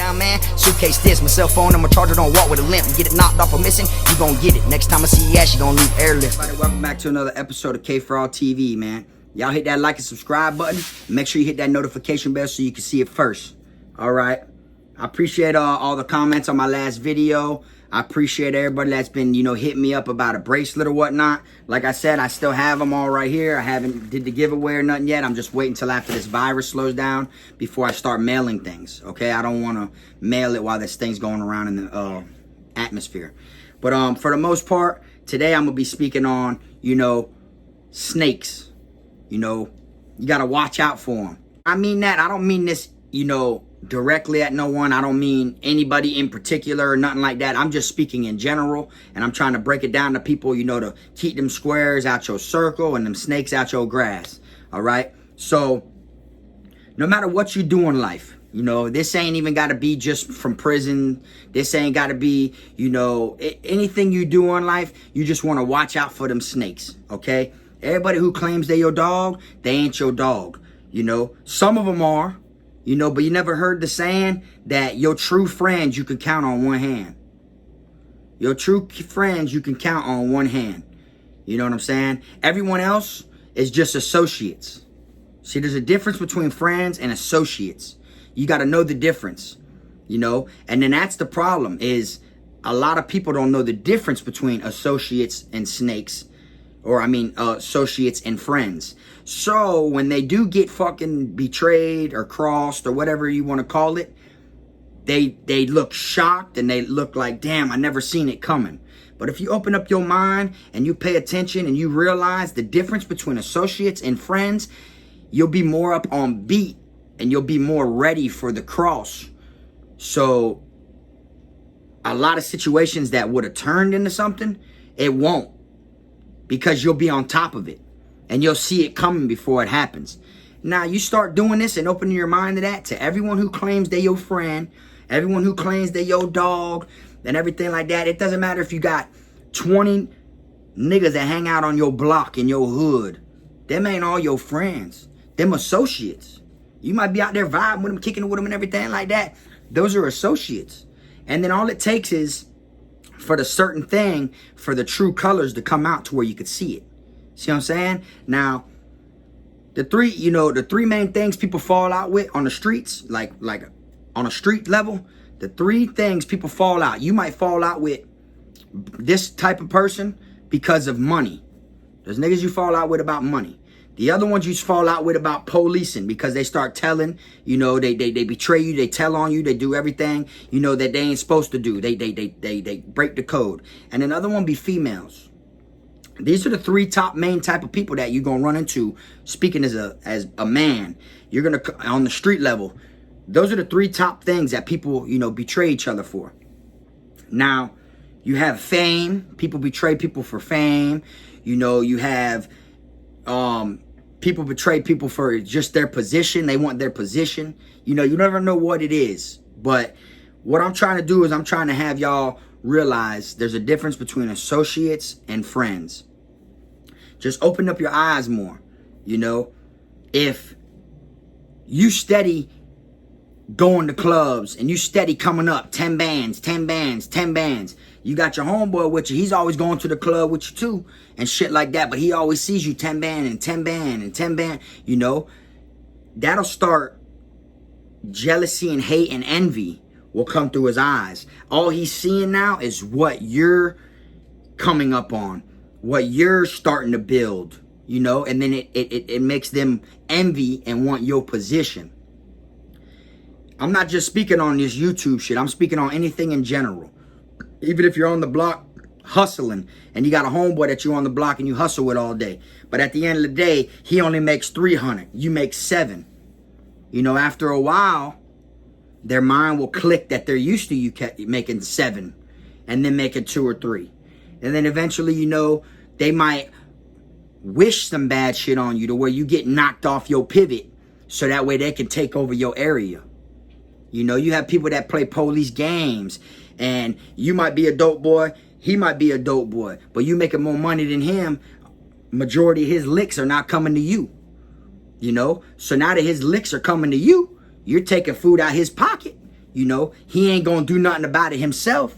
down, man. Suitcase this, my cell phone and my charger don't walk with a limp. You get it knocked off or missing, you gon' get it. Next time I see you ass, you gon' leave airlift. Everybody, welcome back to another episode of K For All TV, man. Y'all hit that like and subscribe button. Make sure you hit that notification bell so you can see it first. All right. I appreciate all the comments on my last video. I appreciate everybody that's been, hitting me up about a bracelet or whatnot. Like I said, I still have them all right here. I haven't did the giveaway or nothing yet. I'm just waiting till after this virus slows down before I start mailing things. Okay, I don't want to mail it while this thing's going around in the atmosphere. But for the most part, today I'm gonna be speaking on, snakes. You gotta watch out for them. I mean that. I don't mean this, directly at no one. I don't mean anybody in particular or nothing like that. I'm just speaking in general, and I'm trying to break it down to people, to keep them squares out your circle and them snakes out your grass. All right. So no matter what you do in life, this ain't even got to be just from prison. This ain't got to be, anything you do in life, you just want to watch out for them snakes. Okay. Everybody who claims they your dog, they ain't your dog. Some of them are. But you never heard the saying that your true friends you can count on one hand. Your true friends you can count on one hand. You know what I'm saying? Everyone else is just associates. See, there's a difference between friends and associates. You got to know the difference, And then that's the problem is a lot of people don't know the difference between associates and snakes. Or associates and friends. So when they do get fucking betrayed or crossed or whatever you want to call it, they look shocked and they look like, damn, I never seen it coming. But if you open up your mind and you pay attention and you realize the difference between associates and friends, you'll be more up on beat and you'll be more ready for the cross. So a lot of situations that would have turned into something, it won't. Because you'll be on top of it. And you'll see it coming before it happens. Now, you start doing this and opening your mind to that. To everyone who claims they your friend. Everyone who claims they your dog. And everything like that. It doesn't matter if you got 20 niggas that hang out on your block in your hood. Them ain't all your friends. Them associates. You might be out there vibing with them, kicking with them and everything like that. Those are associates. And then all it takes is for the certain thing, for the true colors to come out to where you could see it. See what I'm saying? Now, the three main things people fall out with on the streets, like on a street level, the three things people fall out. You might fall out with this type of person because of money. There's niggas you fall out with about money. The other ones you fall out with about policing because they start telling, they betray you, they tell on you, they do everything, that they ain't supposed to do. They break the code. And another one be females. These are the three top main type of people that you're going to run into speaking as a man. You're going to, on the street level, those are the three top things that people, betray each other for. Now, you have fame. People betray people for fame. You have, people betray people for just their position. They want their position. You never know what it is. But what I'm trying to do is I'm trying to have y'all realize there's a difference between associates and friends. Just open up your eyes more. If you steady going to clubs and you steady coming up 10 bands, 10 bands, 10 bands. You got your homeboy with you. He's always going to the club with you too and shit like that. But he always sees you 10 band and 10 band and 10 band. That'll start jealousy and hate and envy will come through his eyes. All he's seeing now is what you're coming up on, what you're starting to build, and then it makes them envy and want your position. I'm not just speaking on this YouTube shit. I'm speaking on anything in general. Even if you're on the block hustling and you got a homeboy that you're on the block and you hustle with all day. But at the end of the day, he only makes 300. You make 7. After a while, their mind will click that they're used to you making 7 and then making 2 or 3. And then eventually, they might wish some bad shit on you to where you get knocked off your pivot so that way they can take over your area. You have people that play police games and you might be a dope boy. He might be a dope boy, but you making more money than him. Majority of his licks are not coming to you. So now that his licks are coming to you, you're taking food out his pocket. You know, he ain't gonna do nothing about it himself.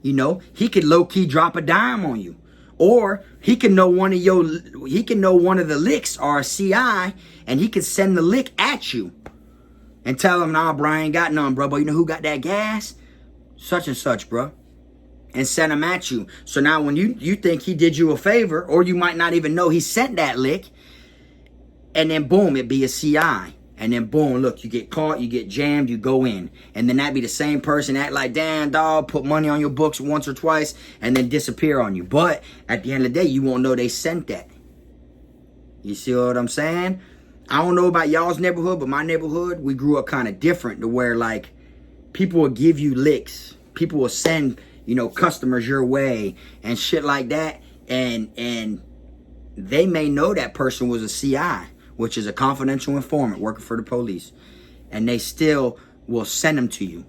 You know, he could low-key drop a dime on you. Or he can know one of the licks or a CI, and he could send the lick at you and tell him, nah, bro, I ain't got none, bro. But you know who got that gas? Such and such, bro. And send him at you. So now when you think he did you a favor, or you might not even know he sent that lick, and then boom, it be a CI. And then boom, look, you get caught, you get jammed, you go in. And then that be the same person act like, damn, dog, put money on your books once or twice, and then disappear on you. But at the end of the day, you won't know they sent that. You see what I'm saying? I don't know about y'all's neighborhood, but my neighborhood, we grew up kind of different to where, like, people will give you licks. People will send, you know, customers your way and shit like that. And they may know that person was a CI, which is a confidential informant working for the police. And they still will send them to you.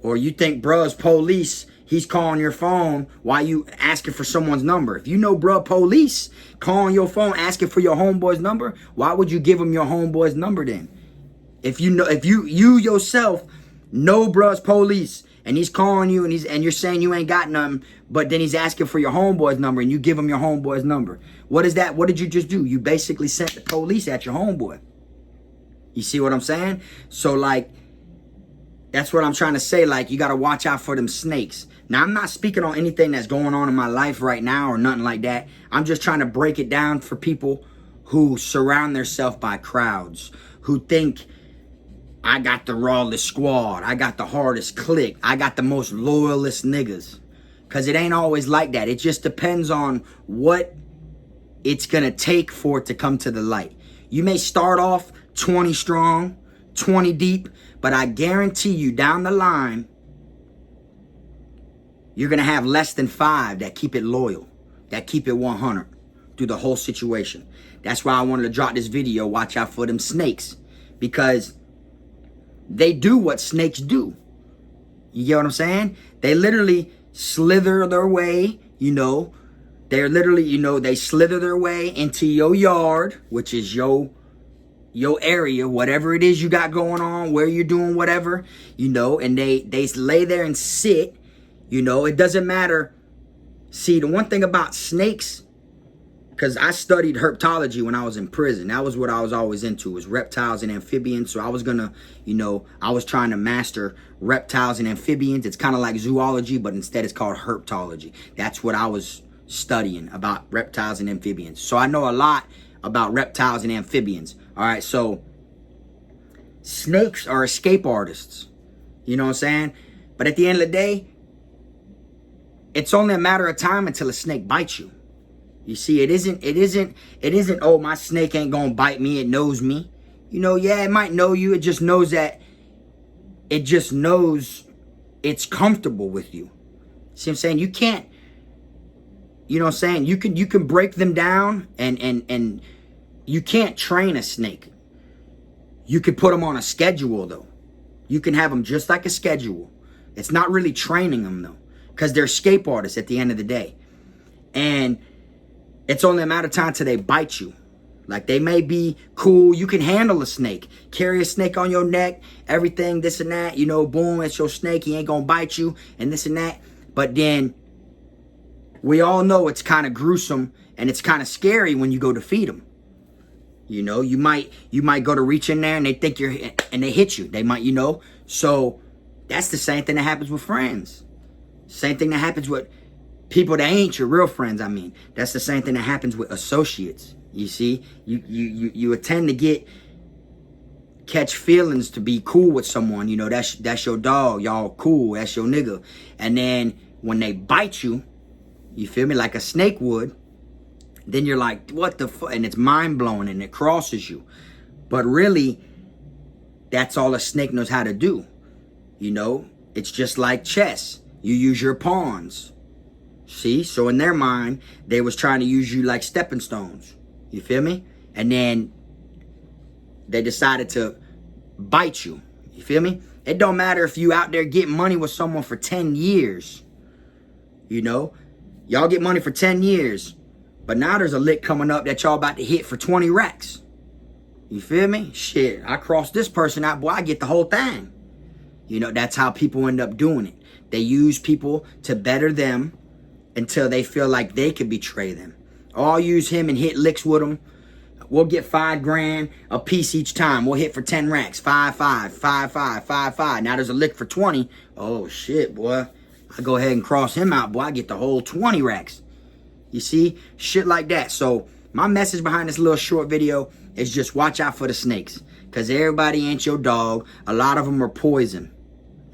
Or you think bruh's police, he's calling your phone while you asking for someone's number. If you know bruh police calling your phone asking for your homeboy's number, why would you give him your homeboy's number then? If you know, if you yourself know bruh's police and he's calling you and you're saying you ain't got nothing, but then he's asking for your homeboy's number and you give him your homeboy's number. What is that? What did you just do? You basically sent the police at your homeboy. You see what I'm saying? So like, that's what I'm trying to say. Like, you got to watch out for them snakes. Now, I'm not speaking on anything that's going on in my life right now or nothing like that. I'm just trying to break it down for people who surround themselves by crowds, who think, I got the rawest squad, I got the hardest clique, I got the most loyalist niggas. Because it ain't always like that. It just depends on what it's going to take for it to come to the light. You may start off 20 strong, 20 deep, but I guarantee you down the line, you're going to have less than 5 that keep it loyal, that keep it 100 through the whole situation. That's why I wanted to drop this video. Watch out for them snakes, because they do what snakes do. You get what I'm saying? They literally slither their way, you know. They're literally, you know, they slither their way into your yard, which is your area, whatever it is you got going on, where you're doing whatever, you know, and they lay there and sit, you know. It doesn't matter. See, the one thing about snakes, because I studied herpetology when I was in prison. That was what I was always into, was reptiles and amphibians. So I was gonna, you know, I was trying to master reptiles and amphibians. It's kind of like zoology, but instead it's called herpetology. That's what I was studying, about reptiles and amphibians. So I know a lot about reptiles and amphibians. All right, so snakes are escape artists. You know what I'm saying? But at the end of the day, it's only a matter of time until a snake bites you. You see, it isn't, oh, my snake ain't gonna bite me, it knows me. You know, yeah, it might know you, it just knows it's comfortable with you. See what I'm saying? You can't, you know what I'm saying? You can break them down and you can't train a snake. You could put them on a schedule though. You can have them just like a schedule. It's not really training them though, because they're escape artists at the end of the day. And it's only a matter of time till they bite you. Like, they may be cool. You can handle a snake. Carry a snake on your neck, everything, this and that. You know, boom, it's your snake. He ain't gonna bite you and this and that. But then we all know it's kind of gruesome and it's kind of scary when you go to feed them. You know, you might go to reach in there and they think and they hit you. They might, you know. So that's the same thing that happens with friends. Same thing that happens with people that ain't your real friends. I mean, that's the same thing that happens with associates. You see, you tend to catch feelings to be cool with someone. You know, that's your dog. Y'all cool. That's your nigga. And then when they bite you, you feel me, like a snake would, then you're like, what the fuck? And it's mind blowing and it crosses you. But really, that's all a snake knows how to do. You know, it's just like chess. You use your pawns. See? So in their mind, they was trying to use you like stepping stones. You feel me? And then they decided to bite you. You feel me? It don't matter if you out there getting money with someone for 10 years. You know? Y'all get money for 10 years. But now there's a lick coming up that y'all about to hit for 20 racks. You feel me? Shit, I cross this person out, boy, I get the whole thing. You know, that's how people end up doing it. They use people to better them until they feel like they could betray them. Oh, I'll use him and hit licks with him. We'll get $5,000 a piece each time. We'll hit for 10 racks. 5, 5, 5, 5, 5, 5. Now there's a lick for 20. Oh shit, boy. I go ahead and cross him out, boy. I get the whole 20 racks. You see? Shit like that. So my message behind this little short video is just watch out for the snakes. Because everybody ain't your dog. A lot of them are poison.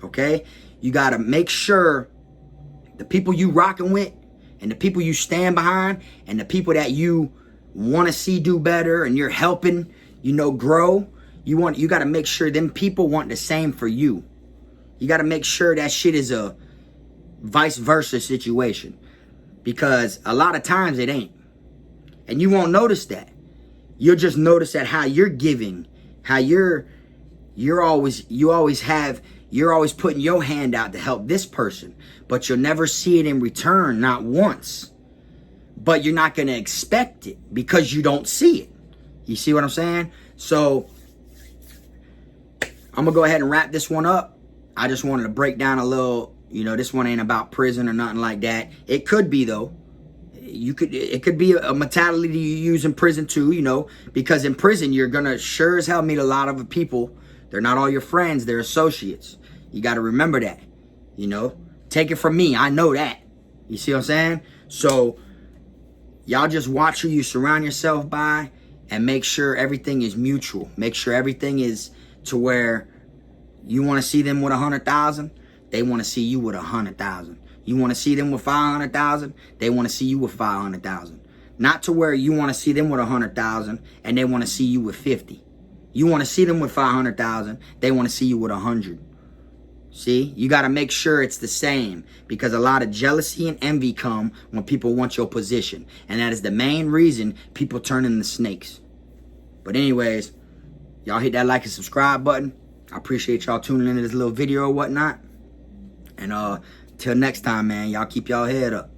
Okay? You got to make sure the people you rocking with and the people you stand behind and the people that you want to see do better and you're helping, you know, grow, you got to make sure them people want the same for you. You got to make sure that shit is a vice versa situation, because a lot of times it ain't. And you won't notice that. You'll just notice that how you're giving, how you're always putting your hand out to help this person, but you'll never see it in return, not once. But you're not going to expect it because you don't see it. You see what I'm saying? So I'm going to go ahead and wrap this one up. I just wanted to break down a little, you know, this one ain't about prison or nothing like that. It could be though. It could be a mentality you use in prison too, you know, because in prison you're going to sure as hell meet a lot of people. They're not all your friends, they're associates. You got to remember that, you know. Take it from me, I know that. You see what I'm saying? So y'all just watch who you surround yourself by and make sure everything is mutual. Make sure everything is to where you want to see them with 100,000, they want to see you with 100,000. You want to see them with 500,000, they want to see you with 500,000. Not to where you want to see them with 100,000 and they want to see you with 50. You want to see them with 500,000, they want to see you with 100. See, you got to make sure it's the same, because a lot of jealousy and envy come when people want your position. And that is the main reason people turn into snakes. But anyways, y'all hit that like and subscribe button. I appreciate y'all tuning into this little video or whatnot. And till next time, man, y'all keep y'all head up.